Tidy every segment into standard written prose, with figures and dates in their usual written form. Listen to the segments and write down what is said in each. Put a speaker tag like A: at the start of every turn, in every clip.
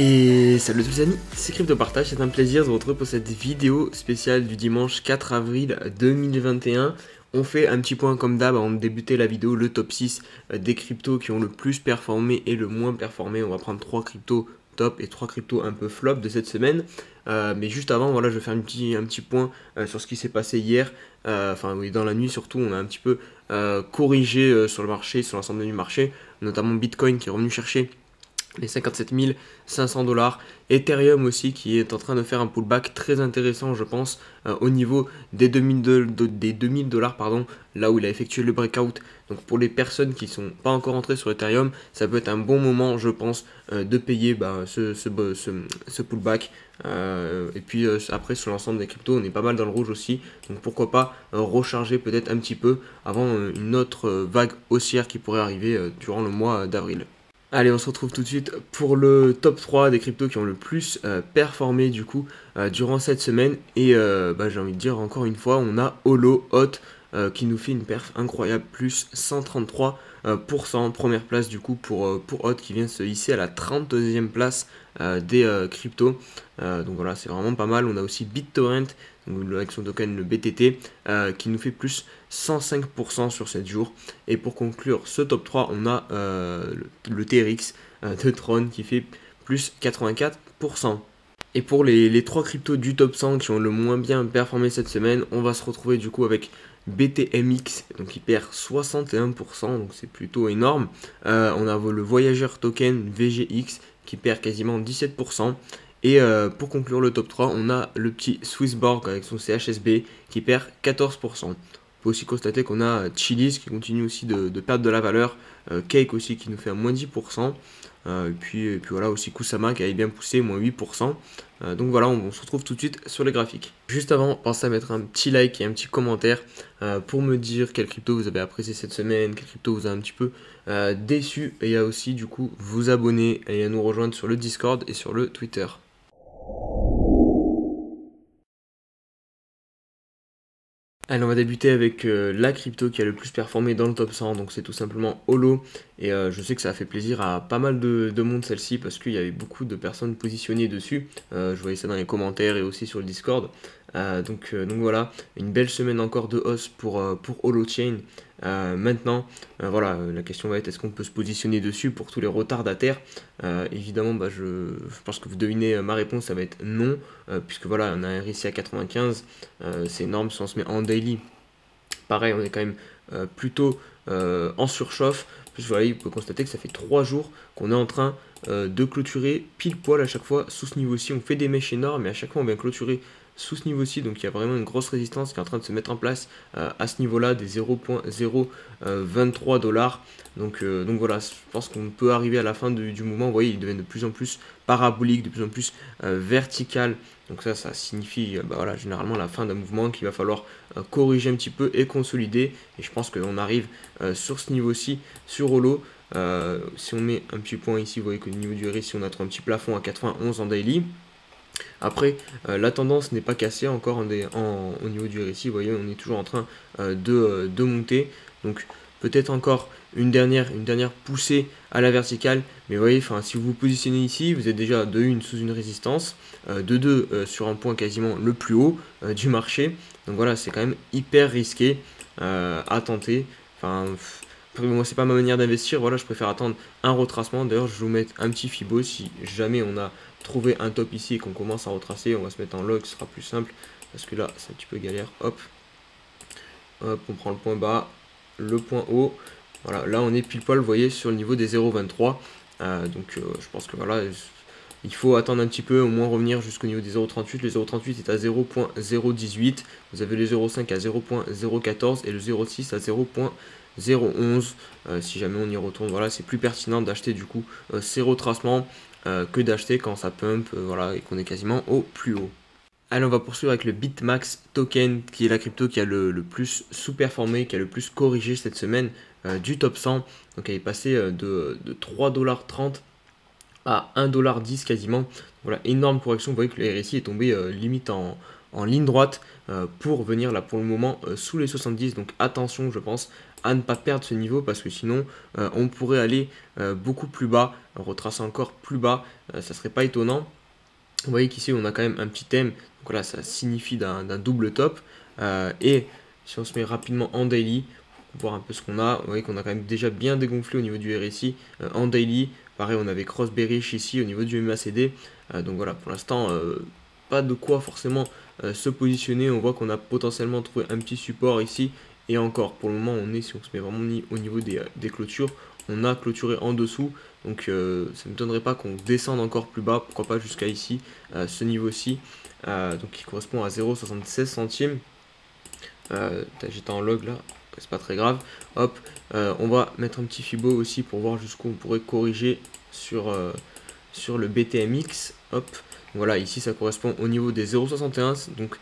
A: Et salut à tous les amis, c'est CryptoPartage, c'est un plaisir de vous retrouver pour cette vidéo spéciale du dimanche 4 avril 2021. On fait un petit point comme d'hab avant de débuter la vidéo, le top 6 des cryptos qui ont le plus performé et le moins performé. On va prendre 3 cryptos top et 3 cryptos un peu flop de cette semaine. Mais juste avant, voilà, je vais faire un petit point sur ce qui s'est passé hier. Enfin oui, dans la nuit surtout, on a un petit peu corrigé sur le marché, sur l'ensemble du marché, notamment Bitcoin qui est revenu chercher les 57 500 $. Ethereum aussi qui est en train de faire un pullback très intéressant je pense au niveau des 2000 $, pardon, là où il a effectué le breakout. Donc pour les personnes qui ne sont pas encore entrées sur Ethereum, ça peut être un bon moment je pense de payer ce pullback. Et puis après sur l'ensemble des cryptos on est pas mal dans le rouge aussi, donc pourquoi pas recharger peut-être un petit peu avant une autre vague haussière qui pourrait arriver durant le mois d'avril. Allez, on se retrouve tout de suite pour le top 3 des cryptos qui ont le plus performé du coup durant cette semaine. Et j'ai envie de dire encore une fois, on a HOT qui nous fait une perf incroyable, plus 133%. Première place du coup pour HOT qui vient se hisser à la 32e place des cryptos. Donc voilà, c'est vraiment pas mal. On a aussi BitTorrent, donc avec son token le BTT, qui nous fait plus 105% sur 7 jours. Et pour conclure ce top 3, on a le TRX de Tron qui fait plus 84%. Et pour les 3 cryptos du top 100 qui ont le moins bien performé cette semaine, on va se retrouver du coup avec BTMX, donc il perd 61%, donc c'est plutôt énorme. On a le voyageur token VGX qui perd quasiment 17%. Et pour conclure le top 3, on a le petit Swissborg avec son CHSB qui perd 14%. On peut aussi constater qu'on a Chiliz qui continue aussi de perdre de la valeur, Cake aussi qui nous fait un moins 10%, et puis voilà aussi Kusama qui avait bien poussé, moins 8%. Donc voilà, on se retrouve tout de suite sur les graphiques. Juste avant, pensez à mettre un petit like et un petit commentaire pour me dire quelle crypto vous avez apprécié cette semaine, quelle crypto vous a un petit peu déçu, et à aussi du coup vous abonner et à nous rejoindre sur le Discord et sur le Twitter. Allez, on va débuter avec la crypto qui a le plus performé dans le top 100, donc c'est tout simplement HOLO. Et je sais que ça a fait plaisir à pas mal de monde celle-ci parce qu'il y avait beaucoup de personnes positionnées dessus. Je voyais ça dans les commentaires et aussi sur le Discord. Donc voilà, une belle semaine encore de hausse pour HoloChain. Maintenant, voilà, la question va être est-ce qu'on peut se positionner dessus pour tous les retardataires. Évidemment, je pense que vous devinez ma réponse, ça va être non, puisque voilà, on a un RSI à 95, c'est énorme si on se met en daily. Pareil, on est quand même plutôt en surchauffe. Plus voilà, vous pouvez constater que ça fait 3 jours qu'on est en train de clôturer pile poil à chaque fois sous ce niveau-ci. On fait des mèches énormes, mais à chaque fois on vient clôturer sous ce niveau-ci. Donc il y a vraiment une grosse résistance qui est en train de se mettre en place à ce niveau-là, des 0.023 $. Donc voilà, je pense qu'on peut arriver à la fin du mouvement. Vous voyez, il devient de plus en plus parabolique, de plus en plus vertical. Donc ça signifie voilà, généralement la fin d'un mouvement qu'il va falloir corriger un petit peu et consolider. Et je pense qu'on arrive sur ce niveau-ci, sur HOLO. Si on met un petit point ici, vous voyez qu'au niveau du RSI, on a un petit plafond à 91 en daily. Après, la tendance n'est pas cassée encore au niveau du RSI. Vous voyez, on est toujours en train de monter. Donc peut-être encore une dernière poussée à la verticale. Mais vous voyez, si vous vous positionnez ici, vous êtes déjà de 1 sous une résistance, de 2 sur un point quasiment le plus haut du marché. Donc voilà, c'est quand même hyper risqué à tenter. Moi, c'est pas ma manière d'investir. Voilà, je préfère attendre un retracement. D'ailleurs, je vais vous mettre un petit Fibo si jamais on a trouvé un top ici et qu'on commence à retracer. On va se mettre en log, ce sera plus simple parce que là, c'est un petit peu galère. Hop, hop, on prend le point bas, le point haut. Voilà, là, on est pile poil, vous voyez, sur le niveau des 0,23. Je pense que voilà, il faut attendre un petit peu, au moins revenir jusqu'au niveau des 0,38. Le 0,38 est à 0.018. Vous avez le 0,5 à 0.014 et le 0,6 à 0.011. Si jamais on y retourne, voilà, c'est plus pertinent d'acheter du coup ces retracements que d'acheter quand ça pump, voilà, et qu'on est quasiment au plus haut. Allez, on va poursuivre avec le BitMax token, qui est la crypto qui a le plus sous-performé, qui a le plus corrigé cette semaine du top 100. Donc elle est passée de 3,30 $ à 1,10 $ quasiment. Voilà, énorme correction. Vous voyez que le RSI est tombé limite en en ligne droite pour venir là pour le moment sous les 70. Donc attention, je pense à ne pas perdre ce niveau parce que sinon on pourrait aller beaucoup plus bas, retracer encore plus bas, ça serait pas étonnant. Vous voyez qu'ici on a quand même un petit thème, donc là ça signifie d'un double top. Et si on se met rapidement en daily, pour voir un peu ce qu'on a, vous voyez qu'on a quand même déjà bien dégonflé au niveau du RSI en daily. Pareil, on avait cross bearish ici au niveau du MACD. Donc voilà, pour l'instant, pas de quoi forcément se positionner. On voit qu'on a potentiellement trouvé un petit support ici. Et encore, pour le moment, on est, si on se met vraiment au niveau des clôtures, on a clôturé en dessous. Donc ça ne m'étonnerait pas qu'on descende encore plus bas, pourquoi pas jusqu'à ici, ce niveau-ci, donc qui correspond à 0,76 centimes. J'étais en log là, c'est pas très grave. Hop, on va mettre un petit Fibo aussi pour voir jusqu'où on pourrait corriger sur le BTMX. Hop, voilà, ici ça correspond au niveau des 0,61. Donc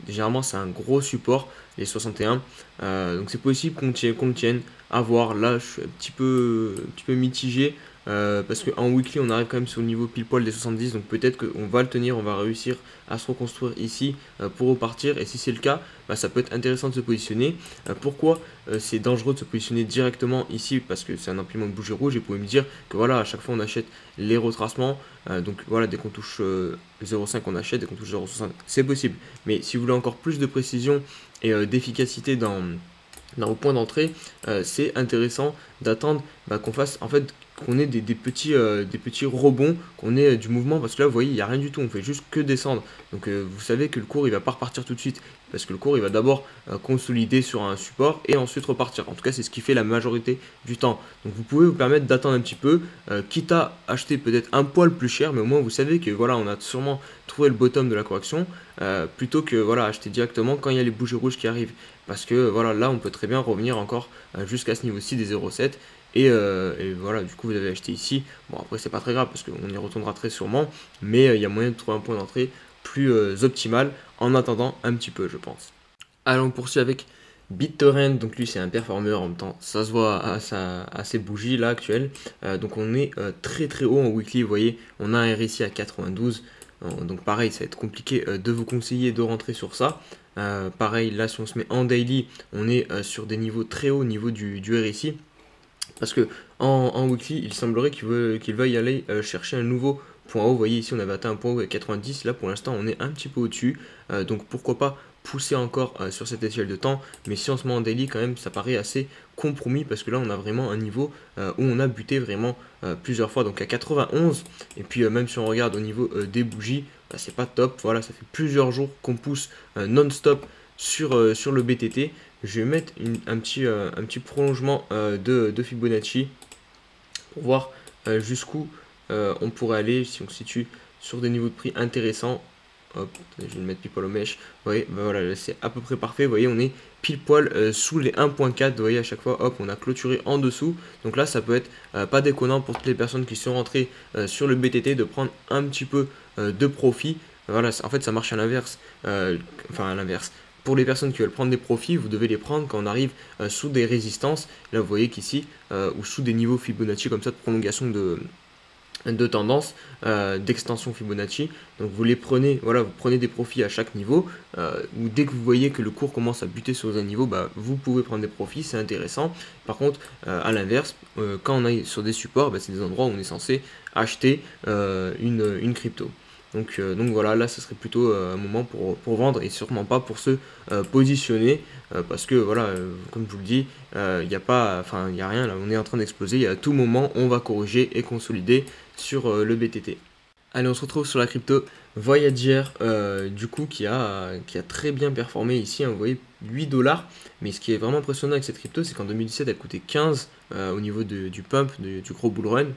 A: généralement c'est un gros support, les 61. Donc c'est possible qu'on le tienne. À voir, là je suis un petit peu mitigé. Parce qu'en weekly on arrive quand même sur le niveau pile poil des 70, donc peut-être qu'on va le tenir, on va réussir à se reconstruire ici pour repartir, et si c'est le cas, bah, ça peut être intéressant de se positionner. Pourquoi c'est dangereux de se positionner directement ici? Parce que c'est un empilement de bougie rouge, et vous pouvez me dire que voilà, à chaque fois on achète les retracements, donc voilà, dès qu'on touche 0,5 on achète, dès qu'on touche 0,60 c'est possible, mais si vous voulez encore plus de précision et d'efficacité dans vos points d'entrée, c'est intéressant d'attendre qu'on fasse en fait qu'on ait des petits rebonds, qu'on ait du mouvement, parce que là vous voyez il n'y a rien du tout, on fait juste que descendre. Donc vous savez que le cours il va pas repartir tout de suite, parce que le cours il va d'abord consolider sur un support et ensuite repartir. En tout cas c'est ce qui fait la majorité du temps. Donc vous pouvez vous permettre d'attendre un petit peu, quitte à acheter peut-être un poil plus cher, mais au moins vous savez que voilà, on a sûrement trouvé le bottom de la correction, plutôt que voilà, acheter directement quand il y a les bougies rouges qui arrivent. Parce que voilà, là on peut très bien revenir encore jusqu'à ce niveau-ci des 0,7. Et voilà, du coup vous avez acheté ici. Bon après c'est pas très grave parce qu'on y retournera très sûrement, mais il y a moyen de trouver un point d'entrée plus optimal en attendant un petit peu, je pense. Allons, on poursuit avec BitTorrent. Donc lui c'est un performeur, en même temps ça se voit à ses bougies là actuelles. Donc on est très très haut en weekly, vous voyez, on a un RSI à 92. Donc pareil, ça va être compliqué de vous conseiller de rentrer sur ça. Pareil, là si on se met en daily, on est sur des niveaux très hauts au niveau du RSI. Parce que en weekly, il semblerait qu'il veuille aller chercher un nouveau point haut. Vous voyez ici, on avait atteint un point haut à 90. Là, pour l'instant, on est un petit peu au-dessus. Donc, pourquoi pas pousser encore sur cette échelle de temps. Mais si on se met en daily, quand même, ça paraît assez compromis. Parce que là, on a vraiment un niveau où on a buté vraiment plusieurs fois. Donc, à 91. Et puis, même si on regarde au niveau des bougies, bah, c'est pas top. Voilà, ça fait plusieurs jours qu'on pousse non-stop sur le BTT. Je vais mettre un petit prolongement de Fibonacci pour voir jusqu'où on pourrait aller si on se situe sur des niveaux de prix intéressants. Hop, je vais le mettre pile poil au mèche. Vous voyez, bah voilà, c'est à peu près parfait. Vous voyez, on est pile poil sous les 1.4. Vous voyez, à chaque fois, hop, on a clôturé en dessous. Donc là, ça peut être pas déconnant pour toutes les personnes qui sont rentrées sur le BTT de prendre un petit peu de profit. Voilà, en fait, ça marche à l'inverse. Enfin, à l'inverse. Pour les personnes qui veulent prendre des profits, vous devez les prendre quand on arrive sous des résistances. Là, vous voyez qu'ici, ou sous des niveaux Fibonacci comme ça de prolongation de tendance, d'extension Fibonacci. Donc vous les prenez, voilà, vous prenez des profits à chaque niveau, ou dès que vous voyez que le cours commence à buter sur un niveau, bah, vous pouvez prendre des profits, c'est intéressant. Par contre, à l'inverse, quand on est sur des supports, bah, c'est des endroits où on est censé acheter une crypto. Donc voilà, là ce serait plutôt un moment pour vendre et sûrement pas pour se positionner, parce que voilà, comme je vous le dis, il n'y a pas, enfin il n'y a rien là, on est en train d'exploser, et à tout moment on va corriger et consolider sur le BTT. Allez, on se retrouve sur la crypto Voyager, du coup qui a très bien performé ici, hein, vous voyez 8$. Mais ce qui est vraiment impressionnant avec cette crypto, c'est qu'en 2017 elle coûtait 15 au niveau du pump, du gros bull run.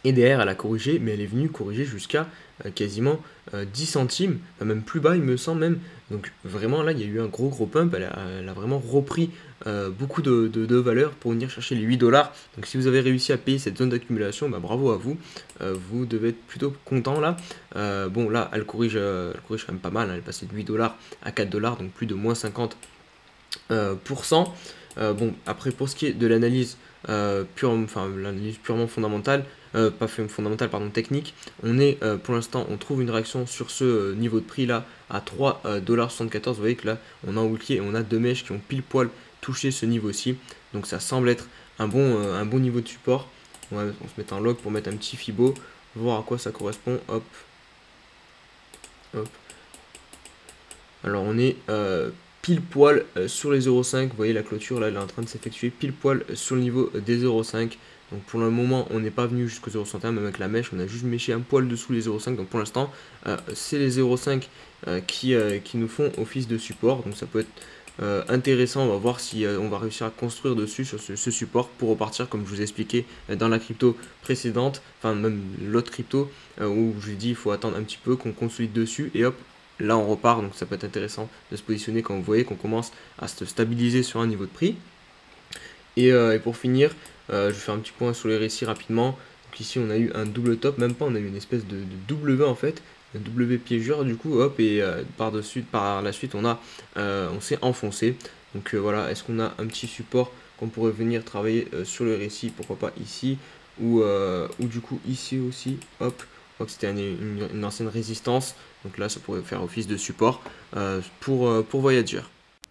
A: Et derrière, elle a corrigé, mais elle est venue corriger jusqu'à quasiment 10 centimes, enfin, même plus bas, il me semble même. Donc vraiment, là, il y a eu un gros pump. Elle a vraiment repris beaucoup de valeur pour venir chercher les 8$. Donc si vous avez réussi à payer cette zone d'accumulation, bah, bravo à vous. Vous devez être plutôt content là. Bon, là, elle corrige quand même pas mal, hein. Elle est passée de 8$ à 4$, donc plus de moins 50%. Bon, après pour ce qui est de l'analyse l'analyse purement fondamentale, pas fondamentale, pardon, technique, on est pour l'instant, on trouve une réaction sur ce niveau de prix là à 3,74$. Vous voyez que là, on a un weekly et on a deux mèches qui ont pile poil touché ce niveau-ci. Donc ça semble être un bon niveau de support. On se met un log pour mettre un petit fibo, voir à quoi ça correspond. Hop, hop. Alors on est pile poil sur les 0,5. Vous voyez la clôture là, elle est en train de s'effectuer pile poil sur le niveau des 0,5. Donc pour le moment, on n'est pas venu jusqu'au 0,61, même avec la mèche, on a juste méché un poil dessous les 0,5. Donc pour l'instant, c'est les 0,5 qui nous font office de support. Donc ça peut être intéressant. On va voir si on va réussir à construire dessus sur ce support pour repartir, comme je vous ai expliqué dans la crypto précédente, enfin même l'autre crypto, où je vous ai dit il faut attendre un petit peu qu'on consolide dessus et hop. Là on repart, donc ça peut être intéressant de se positionner quand vous voyez qu'on commence à se stabiliser sur un niveau de prix. Et pour finir, je vais faire un petit point sur les récits rapidement. Donc ici on a eu un double top, même pas, on a eu une espèce de W en fait, un W piégeur du coup, hop, et par la suite on s'est enfoncé. Donc voilà, est-ce qu'on a un petit support qu'on pourrait venir travailler sur le récit, pourquoi pas ici, ou du coup ici aussi, hop. C'était une ancienne résistance, donc là ça pourrait faire office de support pour Voyager.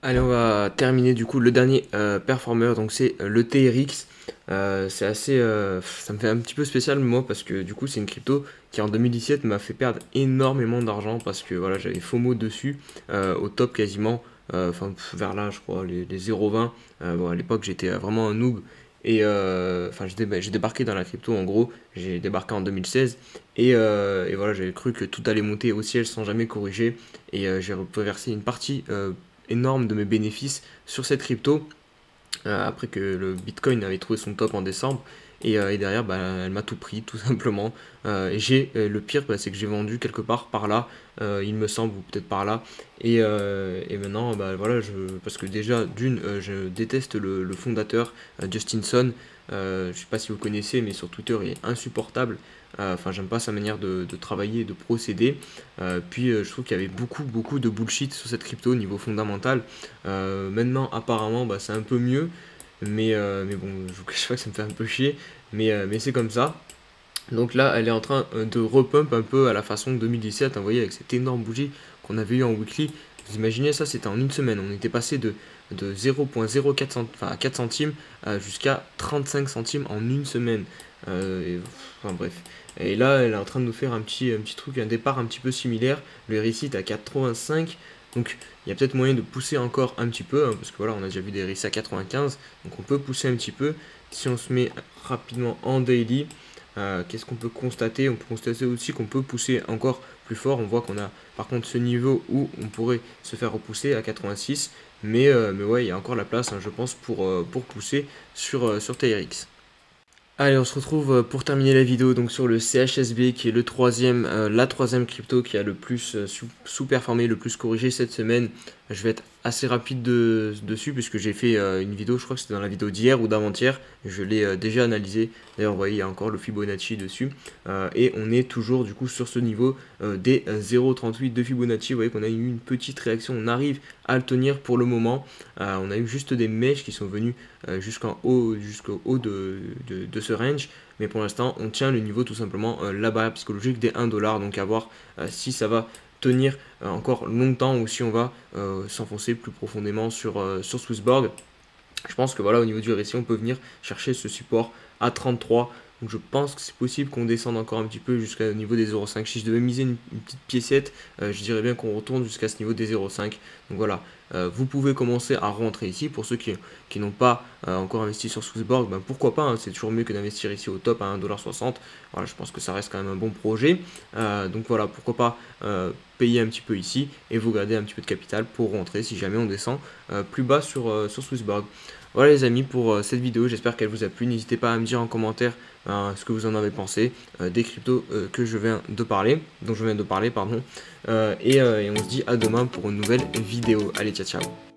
A: Allez, on va terminer du coup le dernier performeur, donc c'est le TRX. C'est assez, ça me fait un petit peu spécial moi parce que du coup c'est une crypto qui en 2017 m'a fait perdre énormément d'argent parce que voilà, j'avais FOMO dessus au top quasiment, enfin vers là je crois les 0,20. Bon, à l'époque j'étais vraiment un noob. Et enfin, j'ai débarqué dans la crypto en gros, j'ai débarqué en 2016 et voilà, j'avais cru que tout allait monter au ciel sans jamais corriger et j'ai reversé une partie énorme de mes bénéfices sur cette crypto après que le Bitcoin avait trouvé son top en décembre et derrière bah, elle m'a tout pris tout simplement et le pire bah, c'est que j'ai vendu quelque part par là il me semble ou peut-être par là et maintenant bah, voilà parce que déjà d'une je déteste le fondateur Justin Sun. Je sais pas si vous connaissez mais sur Twitter il est insupportable. Enfin j'aime pas sa manière de travailler et de procéder. Puis je trouve qu'il y avait beaucoup de bullshit sur cette crypto au niveau fondamental. Maintenant apparemment bah, c'est un peu mieux. Mais bon, je vous cache pas que ça me fait un peu chier. Mais c'est comme ça. Donc là, elle est en train de repump un peu à la façon de 2017. Vous voyez, avec cette énorme bougie qu'on avait eu en weekly. Vous imaginez ça, c'était en une semaine. On était passé de 0,04 enfin, 4 centimes jusqu'à 35 centimes en une semaine. Enfin bref. Et là, elle est en train de nous faire un petit truc, un départ un petit peu similaire. Le RSI est à 85. Donc il y a peut-être moyen de pousser encore un petit peu, hein, parce que voilà, on a déjà vu des RSI à 95. Donc on peut pousser un petit peu. Si on se met rapidement en daily, qu'est-ce qu'on peut constater? On peut constater aussi qu'on peut pousser encore plus fort. On voit qu'on a par contre ce niveau où on pourrait se faire repousser à 86. Mais ouais, il y a encore la place, hein, je pense, pour pousser sur TRX. Allez, on se retrouve pour terminer la vidéo donc sur le CHSB qui est la troisième crypto qui a le plus sous-performé, le plus corrigé cette semaine. Je vais être assez rapide dessus puisque j'ai fait une vidéo, je crois que c'était dans la vidéo d'hier ou d'avant-hier. Je l'ai déjà analysé. D'ailleurs, vous voyez, il y a encore le Fibonacci dessus. Et on est toujours du coup sur ce niveau des 0,38 de Fibonacci. Vous voyez qu'on a eu une petite réaction. On arrive à le tenir pour le moment. On a eu juste des mèches qui sont venues jusqu'au haut de ce range. Mais pour l'instant, on tient le niveau tout simplement la barrière psychologique des 1$. Donc à voir si ça va tenir encore longtemps ou si on va s'enfoncer plus profondément sur Swissborg. Je pense que voilà, au niveau du RSI, on peut venir chercher ce support à 33. Donc je pense que c'est possible qu'on descende encore un petit peu jusqu'au niveau des 0,5. Si je devais miser une petite piécette, je dirais bien qu'on retourne jusqu'à ce niveau des 0,5. Donc voilà, vous pouvez commencer à rentrer ici. Pour ceux qui n'ont pas encore investi sur Swissborg, ben pourquoi pas, hein, c'est toujours mieux que d'investir ici au top à 1,60$. Voilà, je pense que ça reste quand même un bon projet. Donc voilà, pourquoi pas payer un petit peu ici et vous garder un petit peu de capital pour rentrer si jamais on descend plus bas sur Swissborg. Voilà les amis pour cette vidéo, j'espère qu'elle vous a plu. N'hésitez pas à me dire en commentaire ce que vous en avez pensé des cryptos dont je viens de parler, pardon. Et on se dit à demain pour une nouvelle vidéo. Allez, ciao ciao.